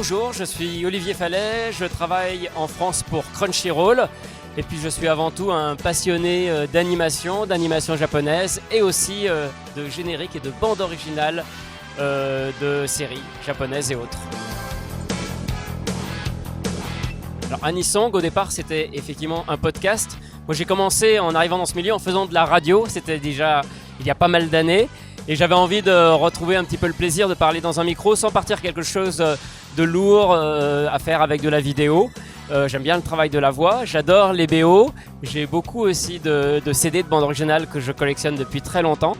bonjour, je suis Olivier Fallet, je travaille en France pour Crunchyroll et puis je suis avant tout un passionné d'animation japonaise et aussi de générique et de bande originale de séries japonaises et autres. Alors Anisong au départ c'était effectivement un podcast. Moi j'ai commencé en arrivant dans ce milieu en faisant de la radio, c'était déjà il y a pas mal d'années. Et j'avais envie de retrouver un petit peu le plaisir de parler dans un micro sans partir quelque chose de lourd à faire avec de la vidéo. J'aime bien le travail de la voix, j'adore les BO. J'ai beaucoup aussi de CD de bande originale que je collectionne depuis très longtemps.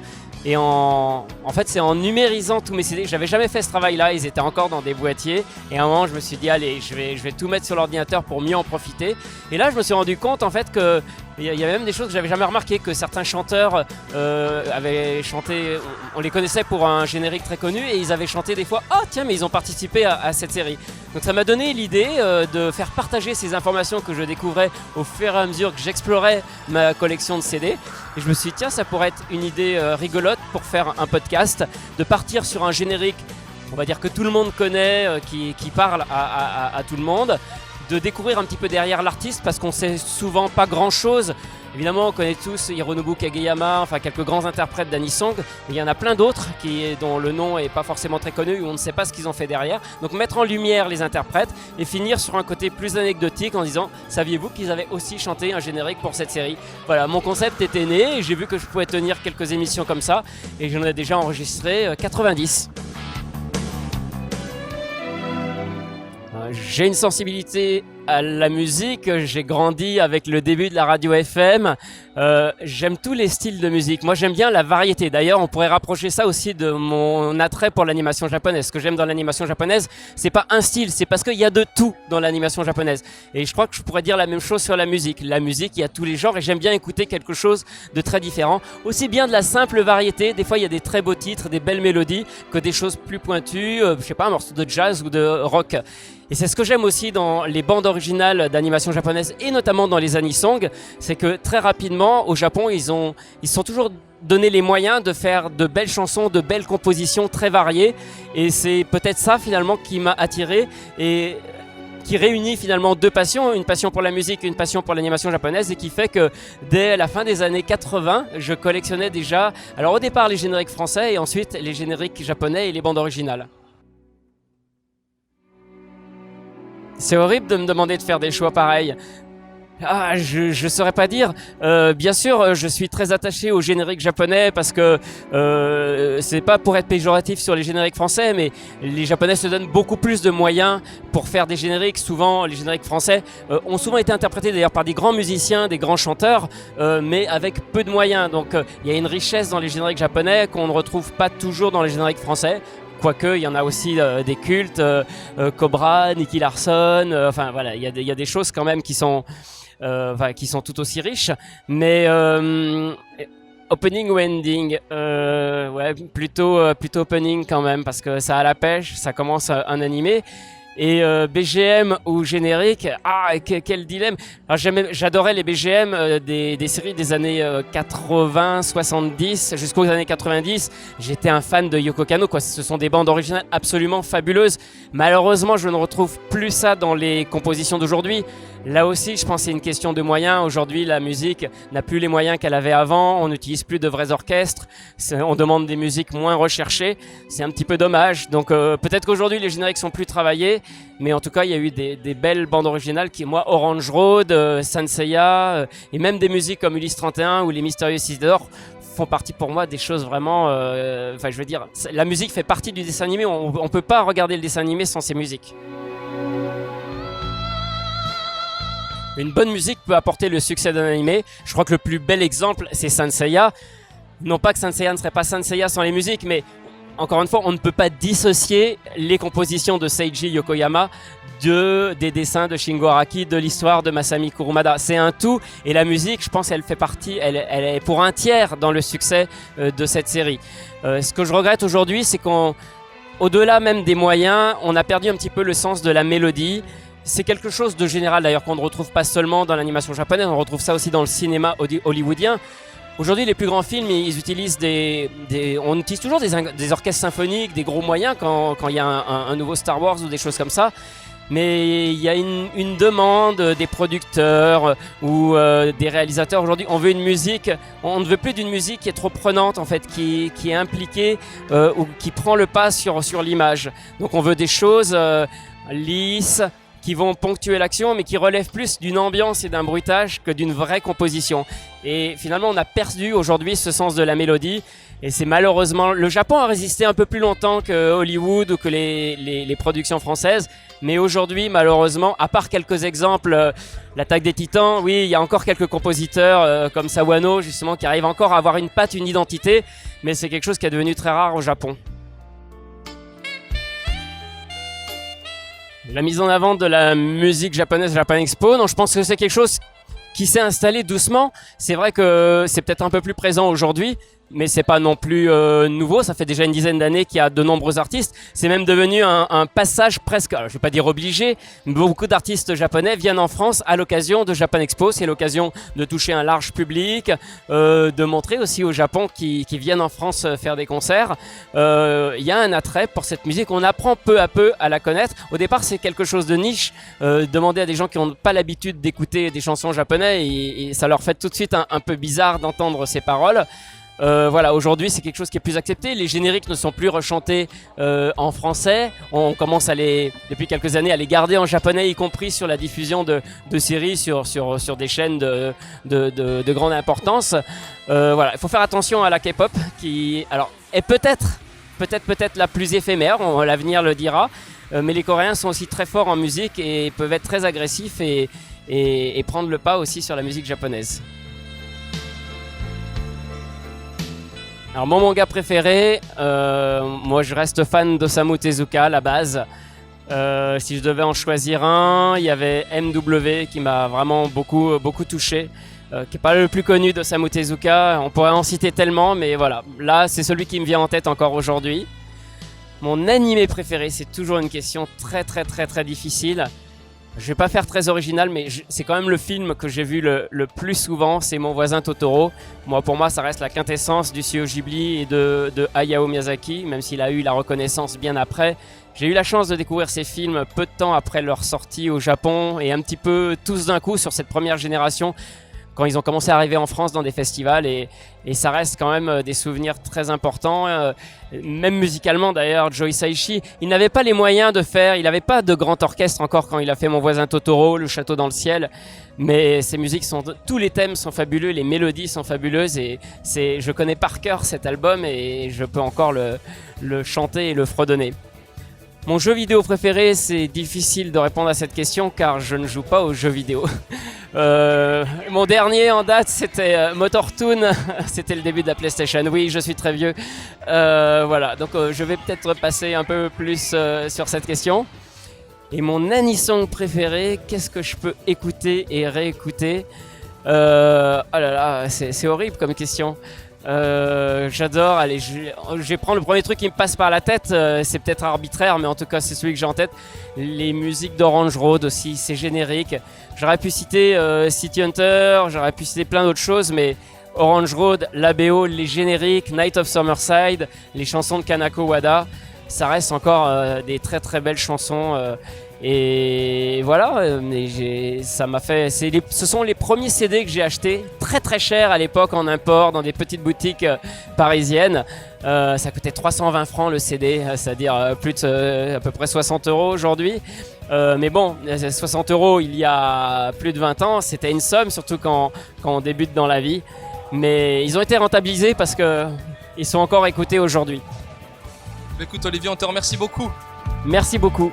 Et en fait, c'est en numérisant tous mes CD. J'avais jamais fait ce travail-là, ils étaient encore dans des boîtiers. Et à un moment, je me suis dit, allez, je vais tout mettre sur l'ordinateur pour mieux en profiter. Et là, je me suis rendu compte en fait que il y avait même des choses que j'avais jamais remarqué, que certains chanteurs avaient chanté, on les connaissait pour un générique très connu et ils avaient chanté des fois, oh tiens mais ils ont participé à cette série. Donc ça m'a donné l'idée de faire partager ces informations que je découvrais au fur et à mesure que j'explorais ma collection de CD. Et je me suis dit tiens ça pourrait être une idée rigolote pour faire un podcast, de partir sur un générique, on va dire que tout le monde connaît, qui parle à tout le monde. De découvrir un petit peu derrière l'artiste parce qu'on sait souvent pas grand chose. Évidemment on connaît tous Hironobu Kageyama, enfin quelques grands interprètes d'Anisong, mais il y en a plein d'autres dont le nom est pas forcément très connu ou on ne sait pas ce qu'ils ont fait derrière. Donc mettre en lumière les interprètes et finir sur un côté plus anecdotique en disant saviez-vous qu'ils avaient aussi chanté un générique pour cette série. Voilà, mon concept était né et j'ai vu que je pouvais tenir quelques émissions comme ça et j'en ai déjà enregistré 90. J'ai une sensibilité à la musique, j'ai grandi avec le début de la radio FM, j'aime tous les styles de musique, moi j'aime bien la variété, d'ailleurs on pourrait rapprocher ça aussi de mon attrait pour l'animation japonaise. Ce que j'aime dans l'animation japonaise, c'est pas un style, c'est parce qu'il y a de tout dans l'animation japonaise. Et je crois que je pourrais dire la même chose sur la musique. La musique, il y a tous les genres et j'aime bien écouter quelque chose de très différent. Aussi bien de la simple variété, des fois il y a des très beaux titres, des belles mélodies, que des choses plus pointues, je sais pas, un morceau de jazz ou de rock. Et c'est ce que j'aime aussi dans les bandes originales d'animation japonaise et notamment dans les anisong, c'est que très rapidement au Japon ils se sont toujours donné les moyens de faire de belles chansons, de belles compositions très variées et c'est peut-être ça finalement qui m'a attiré et qui réunit finalement deux passions, une passion pour la musique et une passion pour l'animation japonaise et qui fait que dès la fin des années 80, je collectionnais déjà, alors au départ les génériques français et ensuite les génériques japonais et les bandes originales. C'est horrible de me demander de faire des choix pareils. Ah, je saurais pas dire. Bien sûr, je suis très attaché au générique japonais parce que c'est pas pour être péjoratif sur les génériques français, mais les Japonais se donnent beaucoup plus de moyens pour faire des génériques. Souvent, les génériques français ont souvent été interprétés d'ailleurs par des grands musiciens, des grands chanteurs, mais avec peu de moyens. Donc, il y a une richesse dans les génériques japonais qu'on ne retrouve pas toujours dans les génériques français. Quoique, il y en a aussi des cultes, Cobra, Nicky Larson, enfin voilà, il y a des choses quand même qui sont tout aussi riches. Mais opening ou ending, ouais, plutôt opening quand même, parce que ça a la pêche, ça commence un animé. Et BGM ou générique, quel dilemme. Alors j'adorais les BGM des séries des années 80, 70 jusqu'aux années 90. J'étais un fan de Yoko Kanno, quoi. Ce sont des bandes originales absolument fabuleuses. Malheureusement, je ne retrouve plus ça dans les compositions d'aujourd'hui. Là aussi, je pense que c'est une question de moyens. Aujourd'hui, la musique n'a plus les moyens qu'elle avait avant. On n'utilise plus de vrais orchestres. On demande des musiques moins recherchées. C'est un petit peu dommage. Donc peut-être qu'aujourd'hui, les génériques sont plus travaillés. Mais en tout cas, il y a eu des belles bandes originales qui, moi, Orange Road, Sanseiya, et même des musiques comme Ulysse 31 ou Les Mystérieux Isidore font partie pour moi des choses vraiment... Enfin, je veux dire, la musique fait partie du dessin animé. On ne peut pas regarder le dessin animé sans ces musiques. Une bonne musique peut apporter le succès d'un animé. Je crois que le plus bel exemple, c'est Sanseiya. Non pas que Sanseiya ne serait pas Sanseiya sans les musiques, mais encore une fois, on ne peut pas dissocier les compositions de Seiji Yokoyama des dessins de Shingo Araki, de l'histoire de Masami Kurumada. C'est un tout, et la musique, je pense, elle fait partie, elle est pour un tiers dans le succès de cette série. Ce que je regrette aujourd'hui, c'est qu'au-delà même des moyens, on a perdu un petit peu le sens de la mélodie. C'est quelque chose de général d'ailleurs qu'on ne retrouve pas seulement dans l'animation japonaise, on retrouve ça aussi dans le cinéma hollywoodien. Aujourd'hui, les plus grands films, ils utilisent on utilise toujours des orchestres symphoniques, des gros moyens quand il y a un nouveau Star Wars ou des choses comme ça. Mais il y a une demande des producteurs ou des réalisateurs aujourd'hui. On veut une musique, on ne veut plus d'une musique qui est trop prenante en fait, qui est impliquée ou qui prend le pas sur l'image. Donc on veut des choses lisses, qui vont ponctuer l'action, mais qui relèvent plus d'une ambiance et d'un bruitage que d'une vraie composition. Et finalement, on a perdu aujourd'hui ce sens de la mélodie. Et c'est malheureusement... Le Japon a résisté un peu plus longtemps que Hollywood ou que les productions françaises. Mais aujourd'hui, malheureusement, à part quelques exemples, l'Attaque des Titans, oui, il y a encore quelques compositeurs comme Sawano, justement, qui arrivent encore à avoir une patte, une identité. Mais c'est quelque chose qui est devenu très rare au Japon. La mise en avant de la musique japonaise Japan Expo, non, je pense que c'est quelque chose qui s'est installé doucement. C'est vrai que c'est peut-être un peu plus présent aujourd'hui, mais c'est pas non plus nouveau. Ça fait déjà une dizaine d'années qu'il y a de nombreux artistes. C'est même devenu un passage presque, alors, je vais pas dire obligé, mais beaucoup d'artistes japonais viennent en France à l'occasion de Japan Expo. C'est l'occasion de toucher un large public, de montrer aussi au Japon qui viennent en France faire des concerts. Il y a un attrait pour cette musique. On apprend peu à peu à la connaître. Au départ, c'est quelque chose de niche. Demander à des gens qui n'ont pas l'habitude d'écouter des chansons japonais et ça leur fait tout de suite un peu bizarre d'entendre ces paroles. Voilà, aujourd'hui c'est quelque chose qui est plus accepté. Les génériques ne sont plus rechantés en français. On commence depuis quelques années à les garder en japonais, y compris sur la diffusion de séries sur des chaînes de grande importance. Voilà, il faut faire attention à la K-pop qui, alors, est peut-être la plus éphémère. L'avenir le dira. Mais les Coréens sont aussi très forts en musique et peuvent être très agressifs et prendre le pas aussi sur la musique japonaise. Alors mon manga préféré, moi je reste fan d'Osamu Tezuka à la base. Si je devais en choisir un, il y avait MW qui m'a vraiment beaucoup touché, qui n'est pas le plus connu d'Osamu Tezuka. On pourrait en citer tellement, mais voilà, là c'est celui qui me vient en tête encore aujourd'hui. Mon animé préféré, c'est toujours une question très difficile. Je vais pas faire très original, mais c'est quand même le film que j'ai vu le plus souvent, c'est Mon voisin Totoro. Pour moi, ça reste la quintessence du studio Ghibli et de Hayao Miyazaki, même s'il a eu la reconnaissance bien après. J'ai eu la chance de découvrir ces films peu de temps après leur sortie au Japon et un petit peu tous d'un coup sur cette première génération, quand ils ont commencé à arriver en France dans des festivals et ça reste quand même des souvenirs très importants, même musicalement d'ailleurs. Joe Hisaishi, il n'avait pas les moyens de faire, il n'avait pas de grand orchestre encore quand il a fait Mon voisin Totoro, Le château dans le ciel, mais ses musiques tous les thèmes sont fabuleux, les mélodies sont fabuleuses et je connais par cœur cet album et je peux encore le chanter et le fredonner. Mon jeu vidéo préféré, c'est difficile de répondre à cette question car je ne joue pas aux jeux vidéo. Mon dernier en date, c'était Motor Toon, c'était le début de la PlayStation. Oui, je suis très vieux. Voilà, donc je vais peut-être passer un peu plus sur cette question. Et mon anisong préféré, qu'est-ce que je peux écouter et réécouter? Oh là là, c'est horrible comme question. J'adore, allez, je vais prendre le premier truc qui me passe par la tête, c'est peut-être arbitraire, mais en tout cas c'est celui que j'ai en tête. Les musiques d'Orange Road aussi, c'est générique. J'aurais pu citer City Hunter, j'aurais pu citer plein d'autres choses, mais Orange Road, la BO, les génériques, Night of Summerside, les chansons de Kanako Wada, ça reste encore des très belles chansons. Et voilà, ça m'a fait. Ce sont les premiers CD que j'ai achetés, très cher à l'époque en import dans des petites boutiques parisiennes. Ça coûtait 320 francs le CD, c'est-à-dire à peu près 60 € aujourd'hui. Mais bon, 60 € il y a plus de 20 ans, c'était une somme, surtout quand on débute dans la vie. Mais ils ont été rentabilisés parce qu'ils sont encore écoutés aujourd'hui. Écoute Olivier, on te remercie beaucoup. Merci beaucoup.